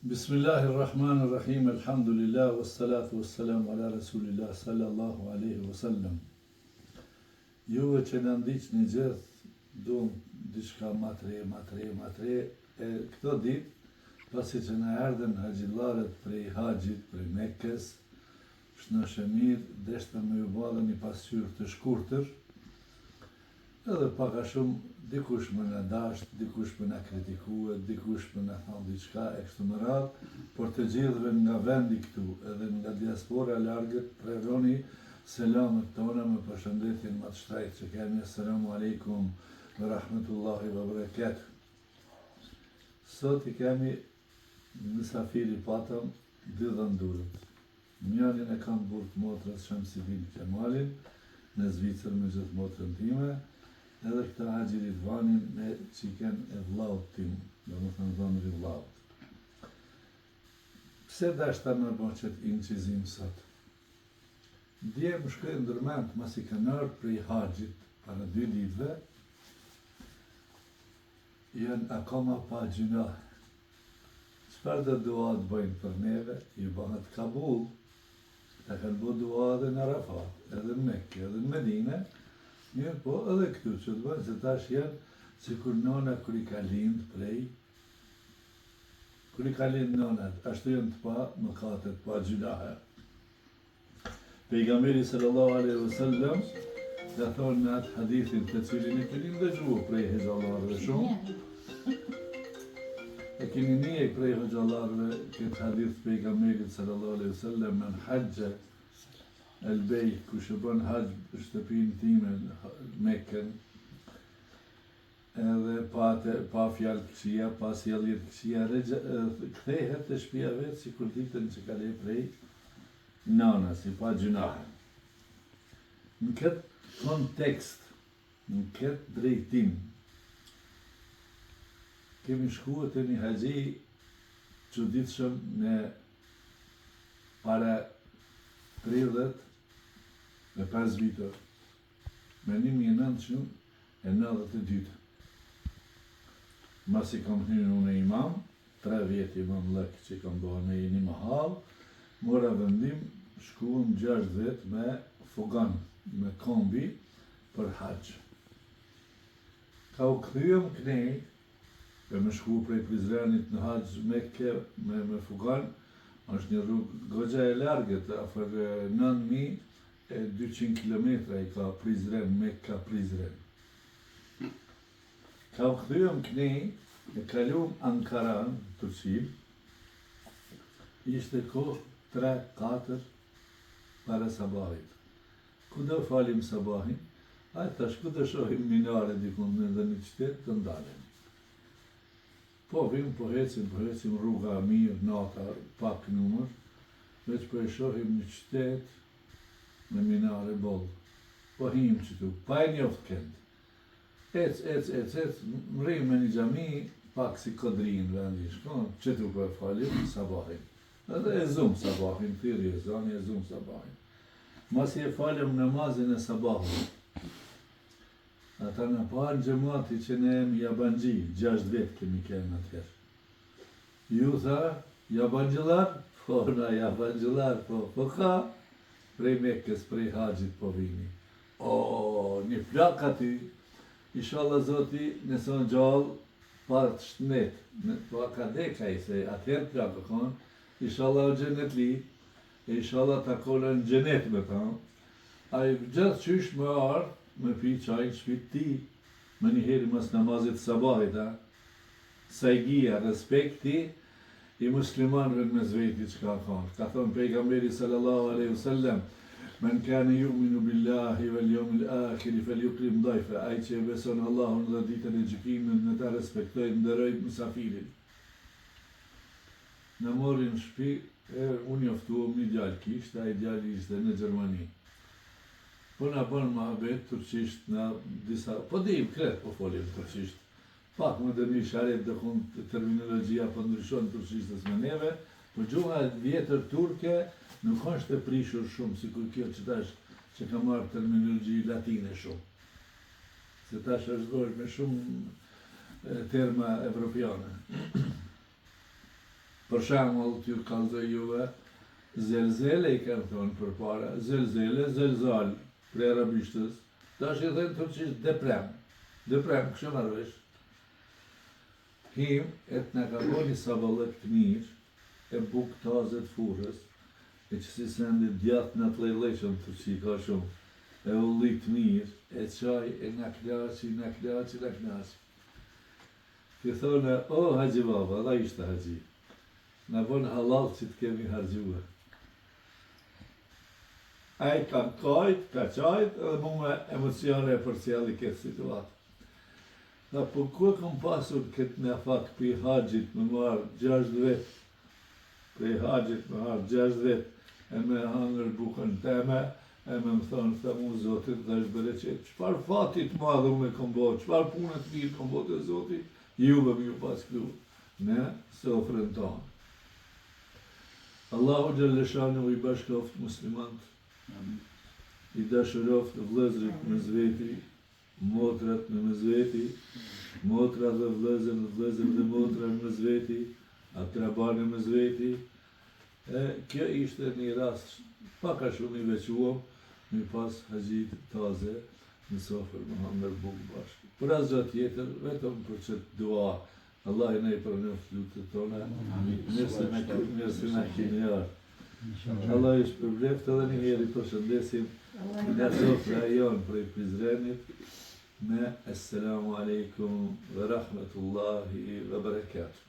Bismillahirrahmanirrahim, alhamdulillah, wassalatu wassalamu ala rasulillah, sallallahu alaihi wasallam. Juve që në ndiqni gjithë, duhem diçka ma tre, e këto ditë, pasi që në erdhen haqillarët prej haqit, prej Mekkes, shnë mirë, deshte me ju badhe një pasqyrë të shkurtër, edhe paka shumë, dikush më në dasht, dikush më në kritikue, dikush më në thonë diçka e kështu më radhë, por të gjithëve nga vendi këtu, edhe nga diaspora largët, preroni selamet tona me përshëndetjen më të shtrajtë që kemi. Assalamu alaikum wa rahmetullahi wa barakatuh. Sot i kemi mësafiri patëm dy dhëndurët. Njënin e kam burtë motrës Shamsidin Kemalin, në Zvicër me gjithë motrën time, edhe këta Haxhi Ridvanin me qiken e vllaut tim, do më thënë dhëndri vllaut. Pse dashta me bo qëtë incizim sot? Dje më shkoj ndërmend, mas i kanë ardhur prej Haxhit para 2 ditëve, janë akoma pa gjunah. Çfarë do dua të bëjnë për neve? I bëhet kabul, ta kanë bo dua edhe në Arafat, edhe në Mekke, edhe në Medine, mirë po edhe këtu që të bëjnë, se tash janë si kur nona kër i ka lind prej, kër i ka lind nonat, ashtu janë të pa mëkatet, pa gjunahe. Pejgamberi sallallahu alaihi wasallam ka thonë në atë hadithin të cilin e keni dëgjuar prej hoxhallarëve shumë. E keni një prej hoxhallarëve këtë hadith pejgamberit sallallahu alaihi wasallam, men hajja el-bej, ku që bën haqë shtëpinë time në Mekken, edhe pa fjallë këqia, pa sjelljet këqia, kthehet të shtëpia vetë si kur ditën që ka lej prej nana, si pa gjunahe. Në këtë kontekst, në këtë drejtim, kemi shkuar te një haxhi çuditshëm në para 35 vite, me 1992. Mas i kam hyrë unë imam, 3 vjet imam lëk që kam bërë me një mahal, mora vendim, shkuam 6 vjet me fugan, me kombi për haqë. Ka u kthyer kënej, e me shku prej Prizrenit në haqë Mekke me fugan, është një rrugë goxha e largët, afër 9200 kilometra i ka Prizren, Mekka Prizren. Ka u kthyer kënej, e kalum Ankaran, Turqi, ishte kohë 3-4 para sabahit. Ku do falim sabahin? Tash ku do shohim minare dikun në një qytet të ndalem. Po vim, po hecim rruga mirë, nata, pak numër, veç po e shohim një qytet me minare bollë. Po him qëtu, pa e njoft kënd. Ec, mrim me një xhami, pak si Kodrin vendi shkon, qëtu po e falim sabahin. Edhe e zum sabahin, thirrje zani e zum sabahin. Masi e falim namazin e sabahut. Ata në parë gjemati që ne jemi jabanxhi, 6 vjet kemi qenë atëherë. Ju tha, jabanxhillar? Po, na jabanxhillar, po ka, prej Mekkes, prej Haxhit po vini. O, një plak aty, inshallah Zoti, nëson gjallë, pa të shtnet, po akadeka i se, atëherë plak o konë, inshallah o gjenet li, e inshallah takona në gjenet me ta. A i gjithë qysh më arë, me pi qajnë shpit ti, me njëherë mas namazit sabahit, sajgia, respekti i muslimanëve në zveti që ka thonë. Ka thonë pejgamberi sallallahu alaihi wasallam, men kane yu'minu billahi vel yawmil akhir falyukrim dayfa, ai që e beson Allahun dhe ditën e gjykimit në ta respektoj, nderoj mysafirin. Në morin shtëpi, unë joftuam një djalë kishte, ai djali ishte në Gjermani. Po na bën mohabet turqisht na disa, po dim kret po folim turqisht. Pak më dhe një sharet dhe kun terminologjia po ndryshon turqishtës me neve, po gjuha vjetër turke nuk është e prishur shumë, si kur kjo që tash që ka marrë terminologji latine shumë. Se tash është bërë me shumë terma evropiane. Për shembull, ty kallëzoj juve, zelzele i kanë thonë përpara, zelzele, zelzal, prej arabishtës, tash i thënë turqisht deprem, kështu marrësh. Him, e të në ka boni saballëk të mirë, e buk tazet furës, e që si sendi djatë në të lejleshën të që i ka shumë, e ulli të mirë, e qaj, e në klaci. Ti thonë, o, haxhi baba, dha ishte haxhi, në bon halal që të kemi hargjua. A i kam kajt, ka qajt, edhe mu me emocione e për cjeli këtë situatë. Dhe po ku kom pasur këtë në fakt për i haqjit me marë 6 vetë, për i haqjit me marë 6 vetë, e me hangër bukën teme, e me më thonë, thëmu Zotit dhe është bereqet, qëfar fatit madhë me kom bërë, qëfar punët mirë kom bërë të Zotit, juve më ju pas këtu, me sofrën tonë. Allahu Gjallëshanu i bashkoft muslimant, i dashuroft vlezrit me zveti, motrat me zveti, motra dhe vlezër dhe motra me zveti, akrabane me zveti. Kjo ishte një rast paka shumë i vequam, mi pas haxhit taze në sofër me hangër bukë bashkë. Për asgjë tjetër, vetëm për çet dua, Allah i ne i përnjoft lutjet tona, mirësi na keni ardhur. Allah i shpërbleft edhe një herë i përshëndesim nga sofra jonë prej Prizrenit me Esselamu alaikum ve rahmetullahi ve berekatuh.